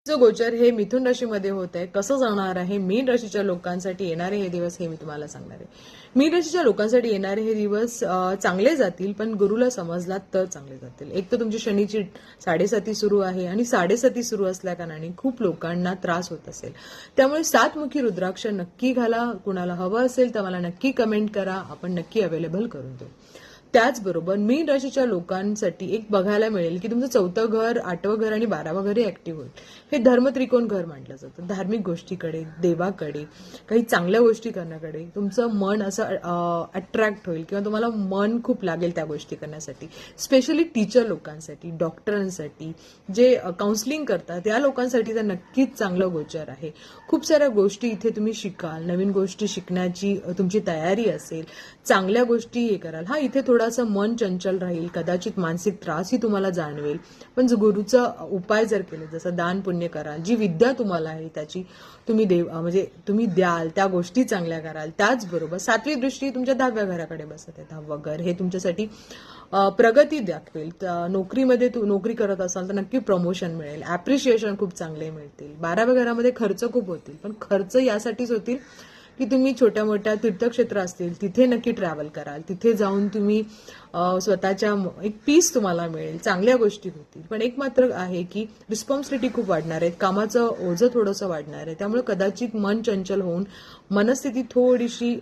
गोचर हे मिथुन राशीमध्ये होत आहे. कसं जाणार आहे मीन राशीच्या लोकांसाठी येणारे हे दिवस हे मी तुम्हाला सांगणार आहे. मीन राशीच्या लोकांसाठी येणारे हे दिवस चांगले जातील, पण गुरुला समजलात तर चांगले जातील. एक तर तुमची शनीची 7.5 सुरू आहे आणि 7.5 सुरू असल्या कारणाने खूप लोकांना त्रास होत असेल. त्यामुळे 7मुखी रुद्राक्ष नक्की घाला. कुणाला हवं असेल तर मला नक्की कमेंट करा, आपण नक्की अवेलेबल करून देऊ. त्याचबरोबर मीन राशीच्या लोकांसाठी एक बघायला मिळेल की तुमचं 4थं घर, 8वं घर आणि 12वं घरही ऍक्टिव्ह होईल. हे धर्मत्रिकोण घर म्हटलं जातं. धार्मिक गोष्टीकडे, देवाकडे, काही चांगल्या गोष्टी करण्याकडे तुमचं मन असं अट्रॅक्ट होईल किंवा तुम्हाला मन खूप लागेल त्या गोष्टी करण्यासाठी. स्पेशली टीचर लोकांसाठी, डॉक्टरांसाठी, जे काउन्सिलिंग करतात या लोकांसाठी तर नक्कीच चांगलं गोचर आहे. खूप साऱ्या गोष्टी इथे तुम्ही शिकाल, नवीन गोष्टी शिकण्याची तुमची तयारी असेल, चांगल्या गोष्टी हे कराल. हा, इथे थोडासा मन चंचल राहील, कदाचित मानसिक त्रासही तुम्हाला जाणवेल, पण गुरुचा उपाय जर केले, जसं दान पुण्य कराल, जी विद्या तुम्हाला आहे त्याची तुम्ही म्हणजे तुम्ही द्याल, त्या गोष्टी चांगल्या कराल. त्याचबरोबर 7वी दृष्टी तुमच्या 10व्या घराकडे बसत आहे. 10वं घर हे तुमच्यासाठी प्रगती दाखवेल. नोकरीमध्ये नोकरी करत असाल तर नक्की प्रमोशन मिळेल, ऍप्रिशिएशन खूप चांगले मिळतील. 12व्या घरामध्ये खर्च खूप होतील, पण खर्च यासाठीच होतील की तुम्ही छोट्या मोठ्या तीर्थक्षेत्र असतील तिथे नक्की ट्रॅव्हल कराल, तिथे जाऊन तुम्ही स्वतःच्या एक पीस तुम्हाला मिळेल, चांगल्या गोष्टी होतील. पण एक मात्र आहे की रिस्पॉन्सिबिलिटी खूप वाढणार आहे, कामाचं ओझं थोडंसं वाढणार आहे. त्यामुळे कदाचित मन चंचल होऊन मनस्थिती थोडीशी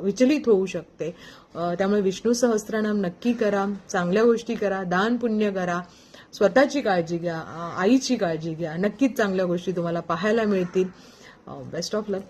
विचलित होऊ शकते. त्यामुळे विष्णू सहस्त्रनाम नक्की करा, चांगल्या गोष्टी करा, दान पुण्य करा, स्वतःची काळजी घ्या, आईची काळजी घ्या. नक्कीच चांगल्या गोष्टी तुम्हाला पाहायला मिळतील. Best of luck.